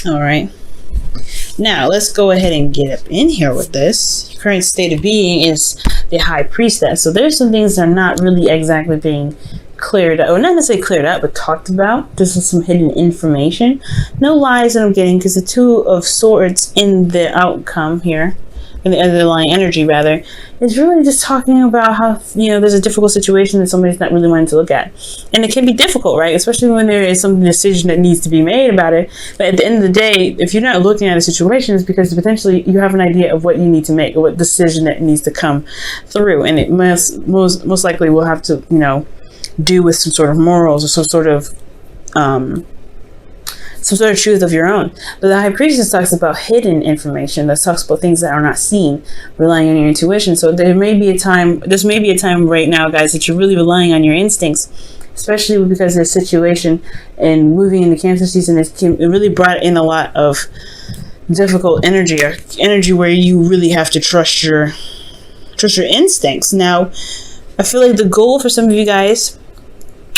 All right. Now, let's go ahead and get up in here with this. Your current state of being is the High Priestess. So there's some things that are not really exactly being cleared up, or not necessarily cleared up, but talked about. This is some hidden information. No lies that I'm getting, because the Two of Swords in the outcome here, in the underlying energy rather, is really just talking about how, there's a difficult situation that somebody's not really wanting to look at. And it can be difficult, right? Especially when there is some decision that needs to be made about it. But at the end of the day, if you're not looking at a situation, it's because potentially you have an idea of what you need to make, or what decision that needs to come through. And it most likely will have to, do with some sort of morals, or some sort of truth of your own. But the High Priestess talks about hidden information, that talks about things that are not seen, relying on your intuition. So this may be a time right now, guys, that you're really relying on your instincts, especially because there's situation and moving into Cancer season. It really brought in a lot of difficult energy, or energy where you really have to trust your instincts. Now, I feel like the goal for some of you guys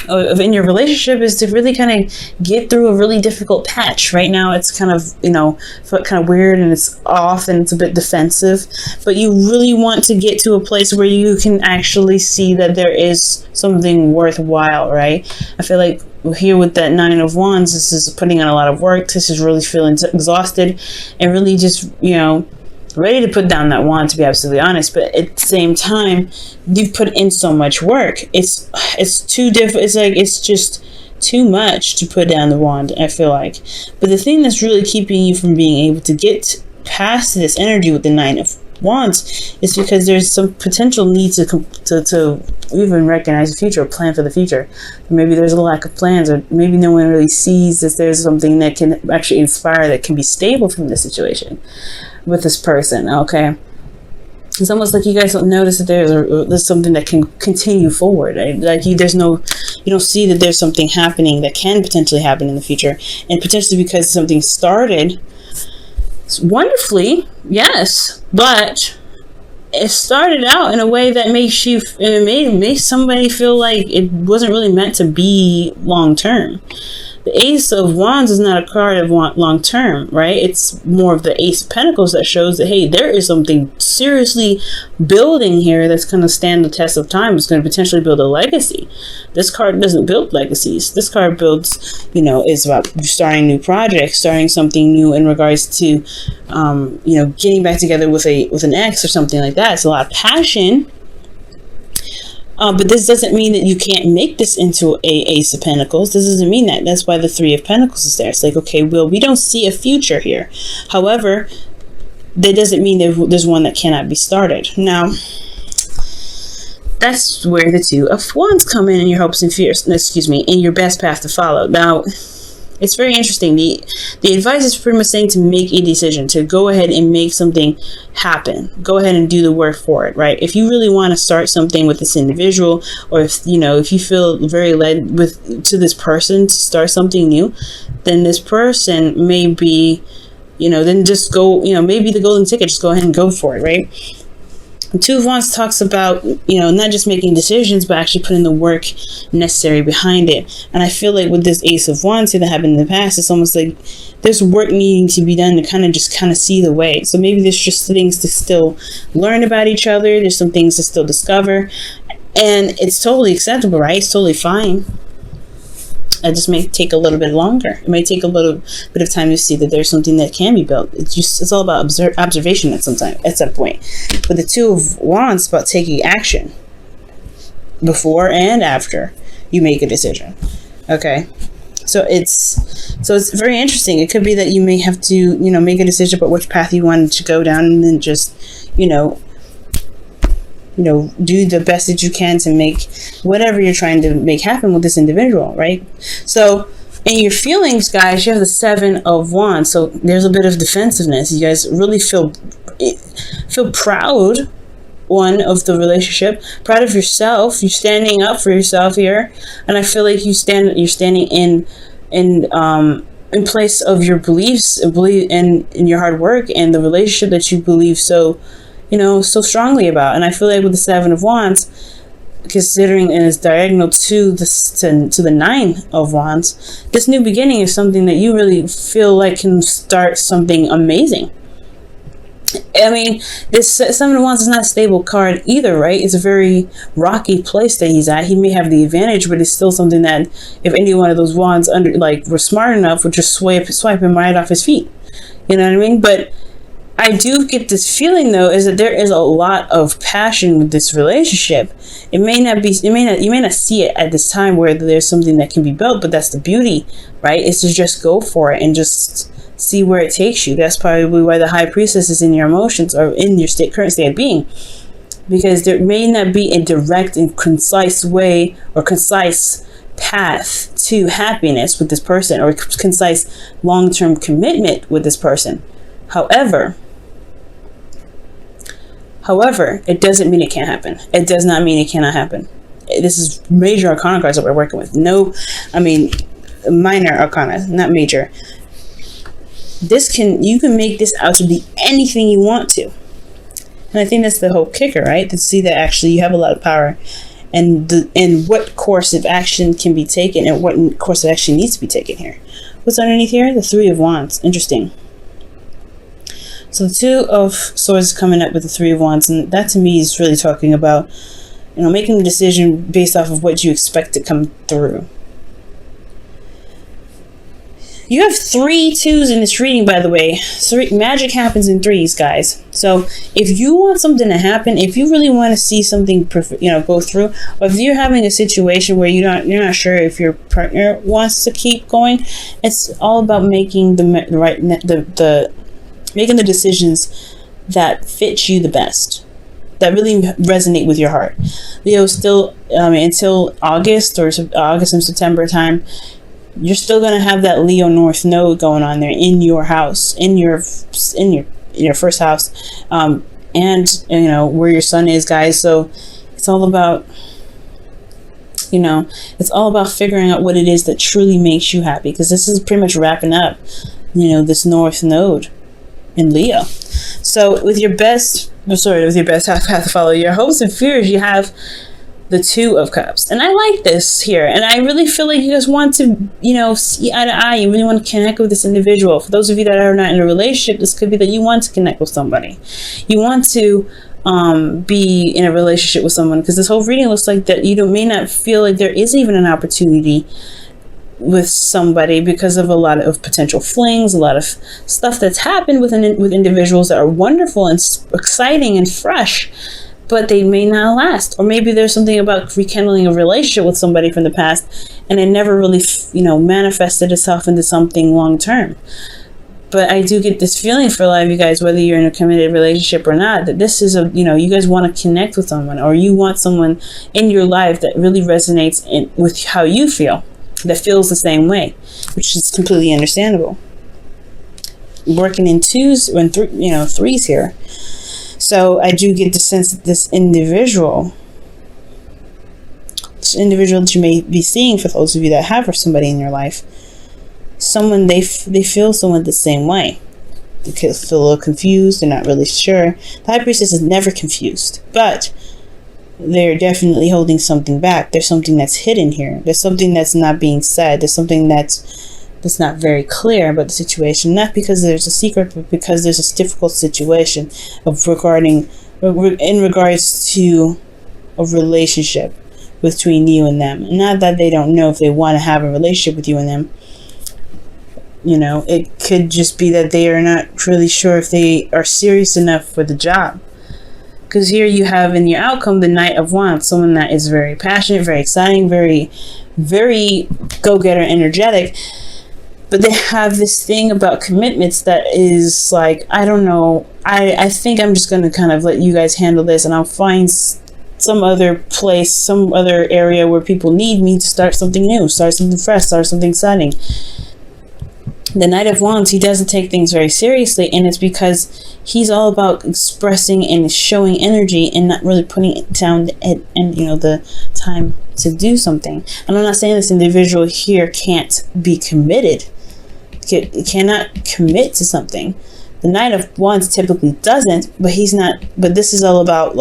in your relationship is to really kind of get through a really difficult patch. Right now it's kind of weird, and it's off, and it's a bit defensive, but you really want to get to a place where you can actually see that there is something worthwhile, right? I feel like here with that Nine of Wands, this is putting on a lot of work. This is really feeling exhausted, and really just ready to put down that wand, to be absolutely honest. But at the same time, you've put in so much work. It's too different. It's just too much to put down the wand, I feel like. But the thing that's really keeping you from being able to get past this energy with the Nine of Wands is because there's some potential need to even recognize the future, or plan for the future. Maybe there's a lack of plans, or maybe no one really sees that there's something that can actually inspire, that can be stable from this situation with this person. Okay, it's almost like you guys don't notice that there's something that can continue forward, right? Like you don't see that there's something happening that can potentially happen in the future, and potentially because something started wonderfully, yes, but it started out in a way that made somebody feel like it wasn't really meant to be long term. The Ace of Wands is not a card of long term, right? It's more of the Ace of Pentacles that shows that, hey, there is something seriously building here that's going to stand the test of time. It's going to potentially build a legacy. This card doesn't build legacies. This card builds, is about starting new projects, starting something new in regards to, getting back together with an ex or something like that. It's a lot of passion. But this doesn't mean that you can't make this into a Ace of Pentacles. This doesn't mean that. That's why the Three of Pentacles is there. It's like, okay, we don't see a future here. However, that doesn't mean there's one that cannot be started. Now, that's where the Two of Wands come in your hopes and fears. In your best path to follow. Now, it's very interesting. The advice is pretty much saying to make a decision, to go ahead and make something happen. Go ahead and do the work for it, right? If you really want to start something with this individual, or if you feel very led to this person to start something new, then this person may be, then just go, maybe the golden ticket, just go ahead and go for it, right? The Two of Wands talks about, not just making decisions, but actually putting the work necessary behind it. And I feel like with this Ace of Wands here that happened in the past, it's almost like there's work needing to be done to kind of see the way. So maybe there's just things to still learn about each other. There's some things to still discover. And it's totally acceptable, right? It's totally fine. It just may take a little bit longer. It may take a little bit of time to see that there's something that can be built. It's all about observation at some point. But the Two of Wands is about taking action before and after you make a decision. Okay, so it's very interesting. It could be that you may have to make a decision about which path you want to go down, and then just do the best that you can to make whatever you're trying to make happen with this individual, right? So in your feelings, guys, you have the Seven of Wands. So there's a bit of defensiveness. You guys really feel proud, of the relationship, proud of yourself. You're standing up for yourself here, and I feel like you're standing in place of your beliefs, in your hard work and the relationship that you believe so strongly about. And I feel like with the Seven of Wands, considering and is diagonal to the Nine of Wands, this new beginning is something that you really feel like can start something amazing. I mean, this Seven of Wands is not a stable card either, right? It's a very rocky place that he's at. He may have the advantage, but it's still something that if any one of those wands were smart enough, would just swipe him right off his feet. You know what I mean? But I do get this feeling though, is that there is a lot of passion with this relationship. You may not see it at this time where there's something that can be built, but that's the beauty, right? Is to just go for it and just see where it takes you. That's probably why the High Priestess is in your emotions or in your current state of being, because there may not be a direct and concise way or concise path to happiness with this person or concise long-term commitment with this person. However, it doesn't mean it can't happen. It does not mean it cannot happen. This is major arcana cards that we're working with. Minor arcana, not major. You can make this out to be anything you want to. And I think that's the whole kicker, right? To see that actually you have a lot of power and what course of action can be taken and what course of action needs to be taken here. What's underneath here? The Three of Wands. Interesting. So the Two of Swords is coming up with the Three of Wands, and that to me is really talking about, making a decision based off of what you expect to come through. You have 3 2s in this reading, by the way. Magic happens in 3s, guys. So if you want something to happen, if you really want to see something, go through, or if you're having a situation where you're not sure if your partner wants to keep going, it's all about making making the decisions that fit you the best, that really resonate with your heart. Leo, still until August and September time, you're still going to have that Leo North node going on there in your house, in your first house, and where your sun is, guys. So it's all about figuring out what it is that truly makes you happy, because this is pretty much wrapping up this North node in Leo. So with your best path to follow your hopes and fears, you have the Two of Cups. And I like this here. And I really feel like you guys want to, see eye to eye. You really want to connect with this individual. For those of you that are not in a relationship, this could be that you want to connect with somebody. You want to be in a relationship with someone, because this whole reading looks like that you may not feel like there is even an opportunity with somebody because of a lot of potential flings, a lot of stuff that's happened with individuals that are wonderful and exciting and fresh, but they may not last. Or maybe there's something about rekindling a relationship with somebody from the past and it never really manifested itself into something long term. But I do get this feeling for a lot of you guys, whether you're in a committed relationship or not, that this is you guys want to connect with someone, or you want someone in your life that really resonates with how you feel, that feels the same way, which is completely understandable. Working in 2s and 3s here. So I do get the sense that this individual that you may be seeing, for those of you that have somebody in your life, someone they feel someone the same way. They feel a little confused. They're not really sure. The High Priestess is never confused, but they're definitely holding something back. There's something that's hidden here. There's something that's not being said. There's something that's not very clear about the situation. Not because there's a secret, but because there's a difficult situation in regards to a relationship between you and them. Not that they don't know if they want to have a relationship with you and them. It could just be that they are not really sure if they are serious enough for the job. Because here you have in your outcome the Knight of Wands, someone that is very passionate, very exciting, very, very go-getter, energetic. But they have this thing about commitments that is like, I don't know. I think I'm just going to kind of let you guys handle this, and I'll find some other place, some other area where people need me to start something new, start something fresh, start something exciting. The Knight of Wands, he doesn't take things very seriously, and it's because he's all about expressing and showing energy and not really putting it down and the time to do something. And I'm not saying this individual here can't be committed, cannot commit to something. The Knight of Wands typically doesn't, but he's not. But this is all about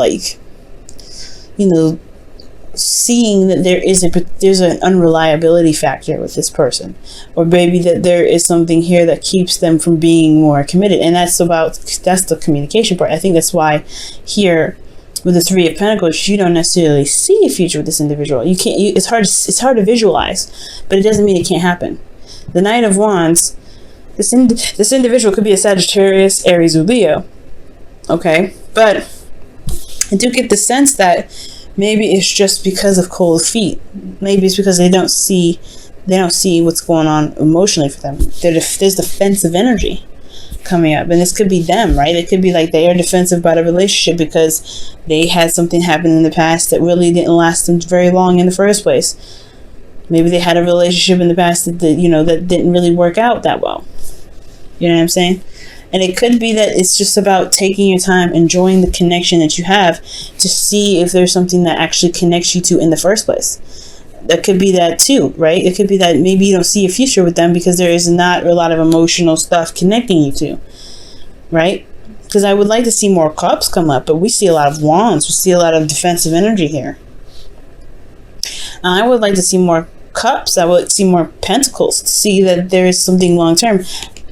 seeing that there's an unreliability factor with this person, or maybe that there is something here that keeps them from being more committed, and that's the communication part. I think that's why here with the Three of Pentacles, you don't necessarily see a future with this individual. It's hard to visualize, but it doesn't mean it can't happen. The Knight of Wands, this individual could be a Sagittarius, Aries, or Leo. Okay, but I do get the sense that maybe it's just because of cold feet. Maybe it's because they don't see what's going on emotionally for them. There's defensive energy coming up, and this could be them, right? It could be like they are defensive about a relationship because they had something happen in the past that really didn't last them very long in the first place. Maybe they had a relationship in the past that didn't really work out that well. You know what I'm saying? And it could be that it's just about taking your time, enjoying the connection that you have to see if there's something that actually connects you to in the first place. That could be that too, right? It could be that maybe you don't see a future with them because there is not a lot of emotional stuff connecting you to, right? Because I would like to see more cups come up, but we see a lot of wands. We see a lot of defensive energy here. I would like to see more cups. I would see more pentacles to see that there is something long term.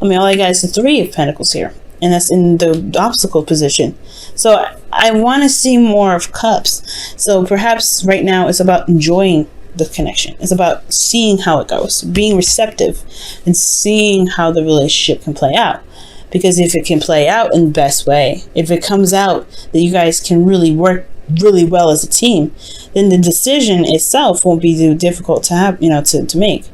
I mean, all I got is the Three of Pentacles here, and that's in the obstacle position. So I want to see more of cups. So perhaps right now it's about enjoying the connection. It's about seeing how it goes, being receptive, and seeing how the relationship can play out. Because if it can play out in the best way, if it comes out that you guys can really work really well as a team, then the decision itself won't be too difficult to have, to make.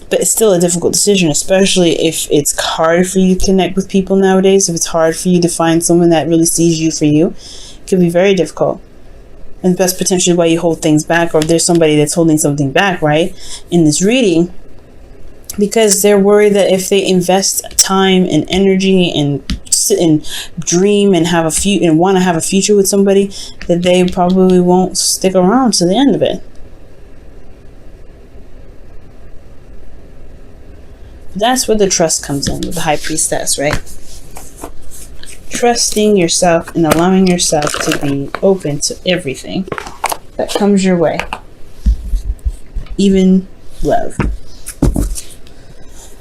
But it's still a difficult decision, especially if it's hard for you to connect with people nowadays. If it's hard for you to find someone that really sees you for you, it can be very difficult. And that's potentially why you hold things back, or if there's somebody that's holding something back, right, in this reading, because they're worried that if they invest time and energy and sit and dream and want to have a future with somebody, that they probably won't stick around to the end of it. That's where the trust comes in with the High Priestess, right? Trusting yourself and allowing yourself to be open to everything that comes your way, even love.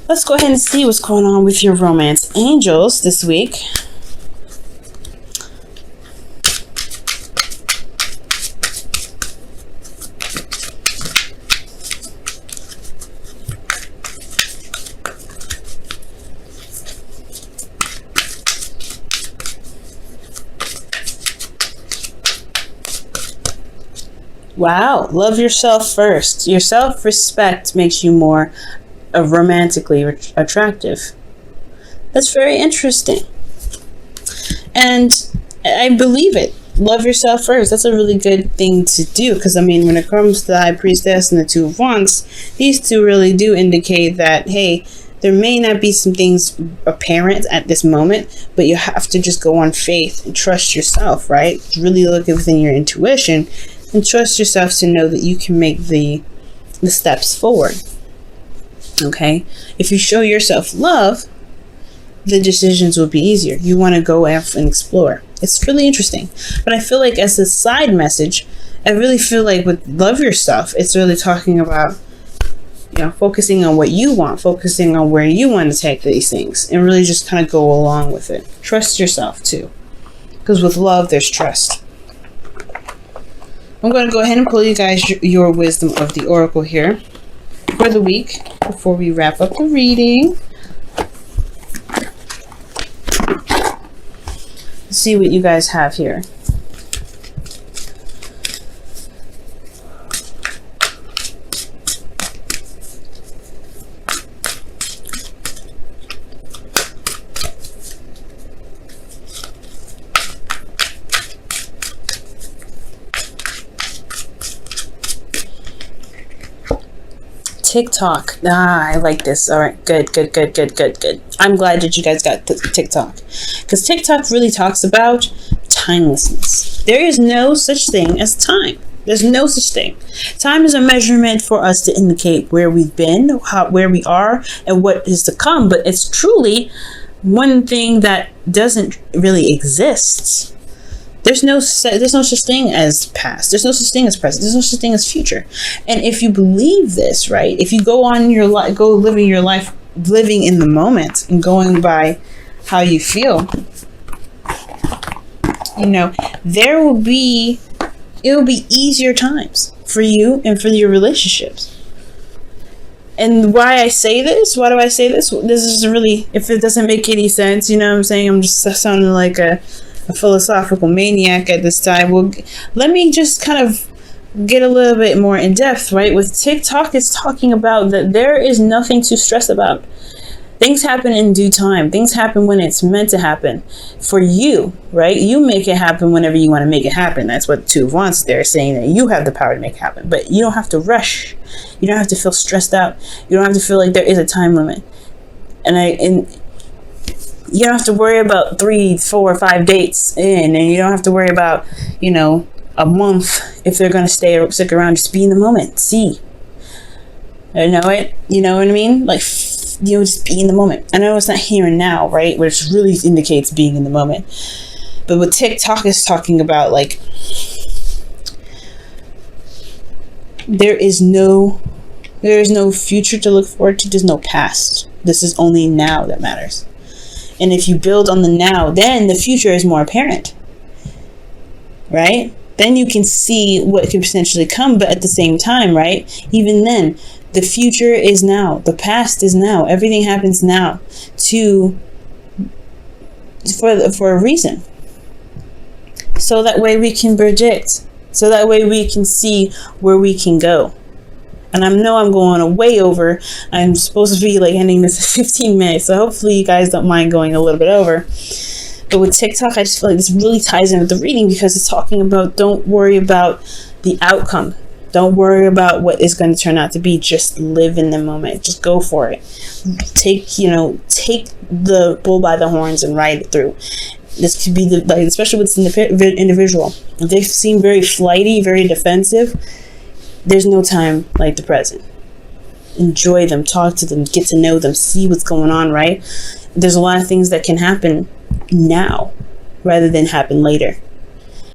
Let's go ahead and see what's going on with your romance angels this week. Wow, love yourself first. Your self-respect makes you more romantically attractive. That's very interesting. And I believe it. Love yourself first. That's a really good thing to do, because I mean, when it comes to the High Priestess and the Two of Wands, these two really do indicate that, hey, there may not be some things apparent at this moment, but you have to just go on faith and trust yourself, right? Really look within your intuition and trust yourself to know that you can make the steps forward. Okay? If you show yourself love, the decisions will be easier. You want to go out and explore. It's really interesting. But I feel like as a side message, I really feel like with love yourself, it's really talking about, focusing on what you want, focusing on where you want to take these things, and really just kind of go along with it. Trust yourself too. Because with love, there's trust. I'm going to go ahead and pull you guys your wisdom of the oracle here for the week before we wrap up the reading. Let's see what you guys have here. TikTok. I like this. All right, good. I'm glad that you guys got TikTok, because TikTok really talks about timelessness. There is no such thing as time. There's no such thing. Time is a measurement for us to indicate where we've been, where we are, and what is to come. But it's truly one thing that doesn't really exist. There's no such thing as past. There's no such thing as present. There's no such thing as future. And if you believe this, right? If you go on your life, go living your life, living in the moment and going by how you feel, you know, it will be easier times for you and for your relationships. And why I say this? Why do I say this? This is really, if it doesn't make any sense, you know what I'm saying? I'm just sounding like a philosophical maniac at this time. Well, let me just kind of get a little bit more in depth, right? With TikTok, it's talking about that there is nothing to stress about. Things happen in due time. Things happen when it's meant to happen for you, right? You make it happen whenever you want to make it happen. That's what Two wants. They're saying that you have the power to make it happen, but you don't have to rush. You don't have to feel stressed out. You don't have to feel like there is a time limit. And you don't have to worry about 3, 4, 5 dates in, and you don't have to worry about, you know, a month if they're going to stick around. Just be in the moment. See. You know it? You know what I mean? Like, you know, just be in the moment. I know it's not here and now, right? Which really indicates being in the moment. But what TikTok is talking about, like, there is no future to look forward to. There's no past. This is only now that matters. And if you build on the now, then the future is more apparent, right? Then you can see what could potentially come. But at the same time, right, even then, the future is now. The past is now. Everything happens now for a reason. So that way we can predict. So that way we can see where we can go. And I know I'm going way over. I'm supposed to be like ending this at 15 minutes. So hopefully you guys don't mind going a little bit over. But with TikTok, I just feel like this really ties in with the reading, because it's talking about don't worry about the outcome. Don't worry about what it's going to turn out to be. Just live in the moment. Just go for it. Take the bull by the horns and ride it through. This could be especially with the individual. If they seem very flighty, very defensive, there's no time like the present. Enjoy them, talk to them, get to know them, see what's going on, right? There's a lot of things that can happen now rather than happen later.